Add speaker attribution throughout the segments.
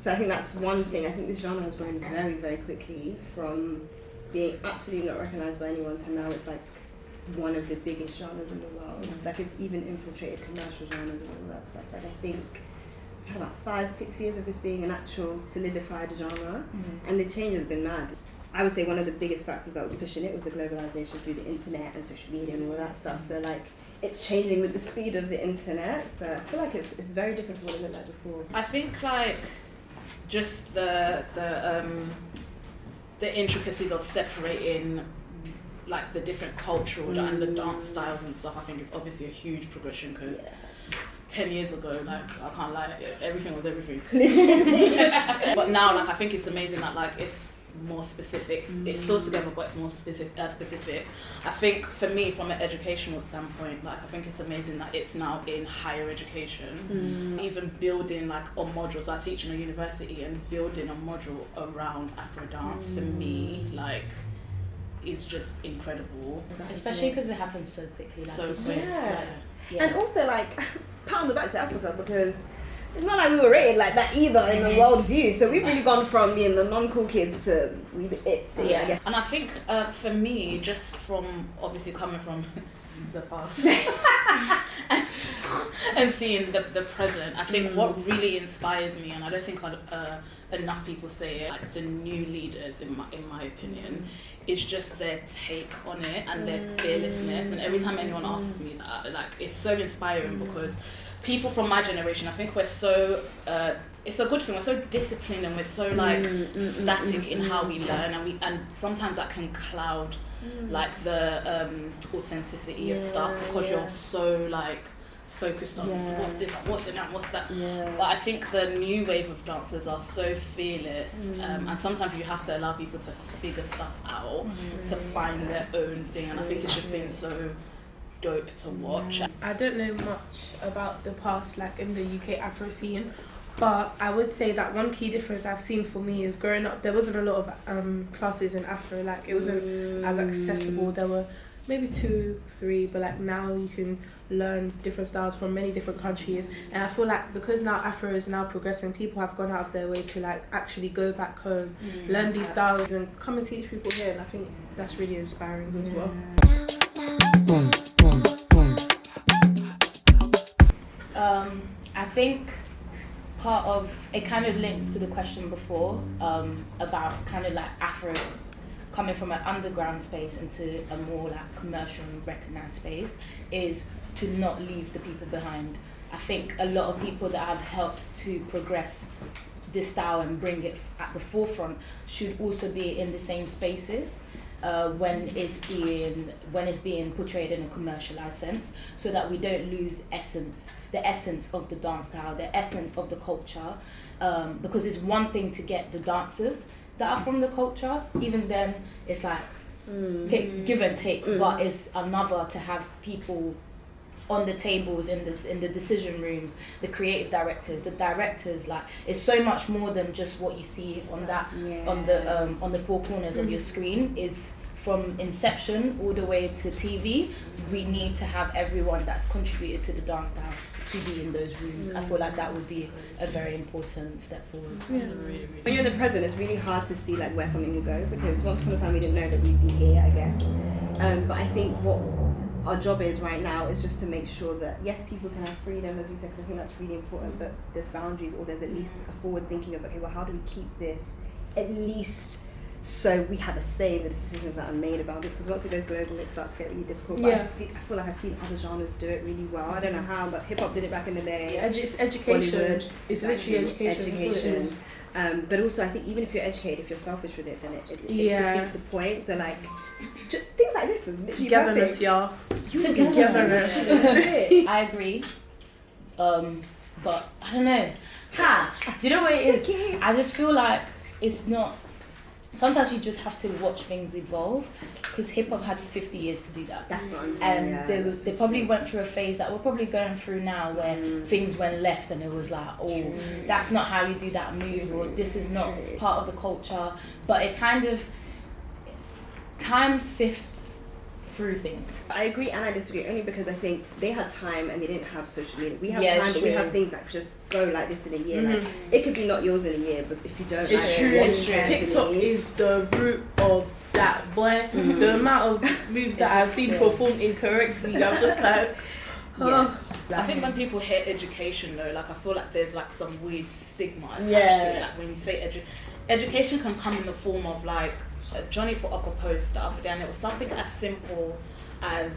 Speaker 1: So I think that's one thing. I think this genre has grown very, very quickly from being absolutely not recognised by anyone to now it's like one of the biggest genres in the world. Like it's even infiltrated commercial genres and all that stuff. Like I think we've had about 5-6 years of this being an actual solidified genre, and the change has been mad. I would say one of the biggest factors that was pushing it was the globalization through the internet and social media and all that stuff. So like it's changing with the speed of the internet. So I feel like it's very different to what it looked like before.
Speaker 2: I think like just the intricacies of separating like the different cultural and the dance styles and stuff, I think it's obviously a huge progression because 10 years ago, like I can't lie, everything was everything. But now, like I think it's amazing that like it's more specific. It's still together, but it's more specific. I think for me, from an educational standpoint, like I think it's amazing that it's now in higher education. Even building like a module. So I teach in a university, and building a module around Afro dance for me, like, it's just incredible.
Speaker 3: Especially because it happens so quickly. Like
Speaker 2: So quick.
Speaker 1: Yeah. And also like pat on the back to Africa, because it's not like we were rated like that either in the world view. So we've really gone from being the non-cool kids to we the it thing, I guess.
Speaker 2: And I think for me, just from obviously coming from the past and seeing the present, I think what really inspires me, and I don't think enough people say it, like the new leaders in my opinion, is just their take on it and their fearlessness. And every time anyone asks me that, like it's so inspiring because people from my generation, I think we're so it's a good thing, we're so disciplined and we're so like static in how we learn, and sometimes that can cloud like the authenticity of stuff because you're so like focused on what's this, what's that, what's that. But I think the new wave of dancers are so fearless, and sometimes you have to allow people to figure stuff out to find their own thing, and I think it's just been so dope to watch.
Speaker 4: I don't know much about the past like in the UK Afro scene, but I would say that one key difference I've seen for me is growing up there wasn't a lot of classes in Afro, like it wasn't as accessible. There were maybe 2-3, but like now you can learn different styles from many different countries, and I feel like because now Afro is now progressing, people have gone out of their way to like actually go back home, learn these styles and come and teach people here, and I think that's really inspiring as well.
Speaker 3: I think part of it kind of links to the question before about kind of like Afro coming from an underground space into a more like commercial and recognized space is to not leave the people behind. I think a lot of people that have helped to progress this style and bring it at the forefront should also be in the same spaces when it's being portrayed in a commercialized sense, so that we don't lose the essence of the dance style, the essence of the culture, because it's one thing to get the dancers that are from the culture, even then it's like give and take, but it's another to have people on the tables in the decision rooms, the creative directors, the directors. Like it's so much more than just what you see on that on the four corners of your screen. Is from inception all the way to TV. We need to have everyone that's contributed to the dance style to be in those rooms. I feel like that would be a very important step forward.
Speaker 1: When you're in the present, it's really hard to see like where something will go, because once upon a time we didn't know that we'd be here, I guess. But I think what our job is right now is just to make sure that yes, people can have freedom, as you said, because I think that's really important, but there's boundaries, or there's at least a forward thinking of, okay, well, how do we keep this at least so we have a say in the decisions that are made about this, because once it goes global it starts to get really difficult. But I feel like I've seen other genres do it really well. I don't know how, but hip hop did it back in the day.
Speaker 4: It's education.
Speaker 1: Bollywood,
Speaker 4: It's literally education.
Speaker 1: But also I think even if you're educated, if you're selfish with it, then it defeats the point. So like things like this is literally
Speaker 4: Togetherness, y'all.
Speaker 1: Togetherness.
Speaker 3: I agree, but I don't know. Do you know what it is?
Speaker 1: Okay.
Speaker 3: I just feel like it's not. Sometimes you just have to watch things evolve, because hip hop had 50 years to do that.
Speaker 1: That's what I'm saying.
Speaker 3: And they probably went through a phase that we're probably going through now, where things went left and it was like, that's not how you do that move, or this is not part of the culture. But it kind of time sifts through things.
Speaker 1: I agree and I disagree only because I think they had time and they didn't have social media. We have
Speaker 3: Yeah,
Speaker 1: time,
Speaker 3: it's
Speaker 1: but we
Speaker 3: true.
Speaker 1: have things that just go like this in a year. Like it could be not yours in a year, but if you don't,
Speaker 4: It's
Speaker 1: like,
Speaker 4: true.
Speaker 1: watch
Speaker 4: It's true.
Speaker 1: carefully-
Speaker 4: TikTok is the root of that, boy. The amount of moves that I've
Speaker 3: just,
Speaker 4: seen
Speaker 3: yeah.
Speaker 4: performed incorrectly, I'm just like,
Speaker 1: Yeah.
Speaker 2: I think when people hear education though, like I feel like there's like some weird stigma attached to
Speaker 1: Yeah.
Speaker 2: it. Like when you say education can come in the form of like Johnny put up a post the other day and it was something as simple as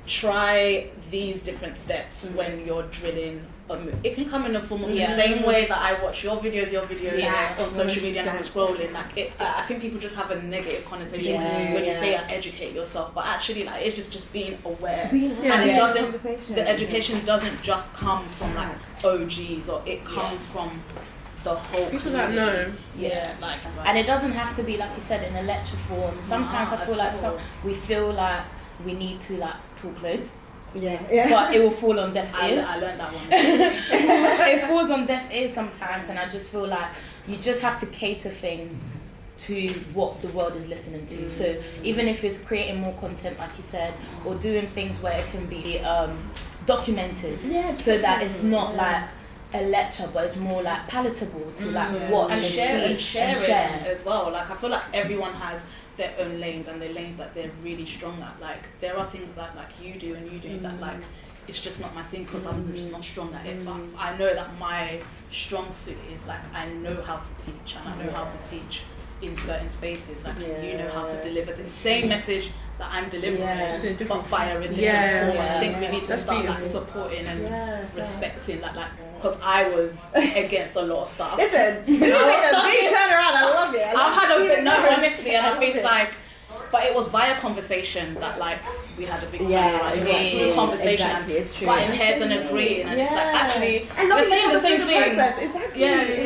Speaker 2: try these different steps when you're drilling a move. It can come in the form of
Speaker 3: Yeah.
Speaker 2: the same way that I watch your videos
Speaker 3: Yeah.
Speaker 2: on social media and I'm
Speaker 1: 100%.
Speaker 2: scrolling. Like I think people just have a negative connotation
Speaker 3: Yeah.
Speaker 2: when you
Speaker 1: Yeah.
Speaker 2: say educate yourself, but actually like it's just being aware.
Speaker 1: Yeah.
Speaker 2: And it
Speaker 1: Yeah.
Speaker 2: doesn't.
Speaker 1: Conversation.
Speaker 2: The education doesn't just come from like
Speaker 1: Facts.
Speaker 2: OGs or it comes from the whole
Speaker 4: people that
Speaker 2: community.
Speaker 4: know.
Speaker 2: Yeah, like
Speaker 3: And it doesn't have to be, like you said, in a lecture form. Sometimes I feel like we feel like we need to like talk loads,
Speaker 1: Yeah.
Speaker 3: but it will fall on deaf
Speaker 2: I
Speaker 3: ears.
Speaker 2: learned that one.
Speaker 3: It falls on deaf ears sometimes, and I just feel like you just have to cater things to what the world is listening to. So even if it's creating more content, like you said, or doing things where it can be documented,
Speaker 1: Yeah,
Speaker 3: so that it's not like a lecture, but it's more like palatable to like watch
Speaker 2: and share
Speaker 3: see
Speaker 2: and
Speaker 3: and
Speaker 2: share it as well. Like I feel like everyone has their own lanes and the lanes that they're really strong at. Like there are things that like you do and you do that like it's just not my thing because I'm just not strong at it. But I know that my strong suit is like I know how to teach and I know how to teach in certain spaces. Like you know how to deliver the same message that I'm delivering,
Speaker 1: Yeah.
Speaker 4: Just in a
Speaker 2: but
Speaker 4: different
Speaker 2: via a different
Speaker 4: Yeah.
Speaker 2: form. I
Speaker 1: Yeah.
Speaker 2: think we need to
Speaker 4: That's
Speaker 2: start like
Speaker 4: beautiful.
Speaker 2: supporting and
Speaker 1: Yeah.
Speaker 2: respecting that, like because I was against a lot of stuff.
Speaker 1: Listen, it's a big turnaround. I love it.
Speaker 2: I've had a bit, no,
Speaker 1: turnaround.
Speaker 2: honestly, and I
Speaker 1: love
Speaker 2: think
Speaker 1: it.
Speaker 2: like, but it was via conversation that like we had a big turnaround.
Speaker 1: Yeah,
Speaker 2: It was through conversation,
Speaker 1: exactly, it's true.
Speaker 2: butting heads and agreeing, and it's like actually
Speaker 1: and
Speaker 2: we're
Speaker 1: loving
Speaker 2: saying
Speaker 1: each
Speaker 2: the
Speaker 1: other
Speaker 2: same
Speaker 1: through
Speaker 2: thing.
Speaker 1: process. Exactly.
Speaker 2: Yeah,
Speaker 1: exactly.